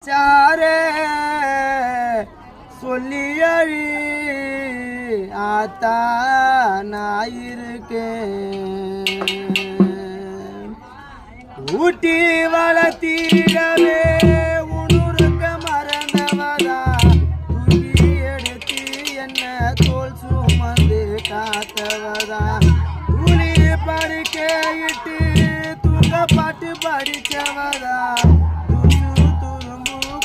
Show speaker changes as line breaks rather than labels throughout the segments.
சாரே சொல்லியழி ஆத்தா நான் இருக்கேன் ஊட்டி வளர்த்தீரவே உணர்க்க மறந்தவதா தூக்கி எடுத்து என்ன தோல் சுமந்து காத்தவதா துளி படுக்கையிட்டு தூங்க பாட்டு படிச்சவதா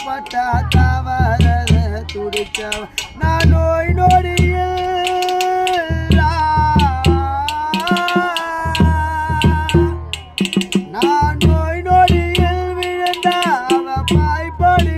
பட்டா தவறத துடிச்சவ நான் நோய் நொடியில் நான் நோய் நொடியில் விழுந்த அவ பாய்படி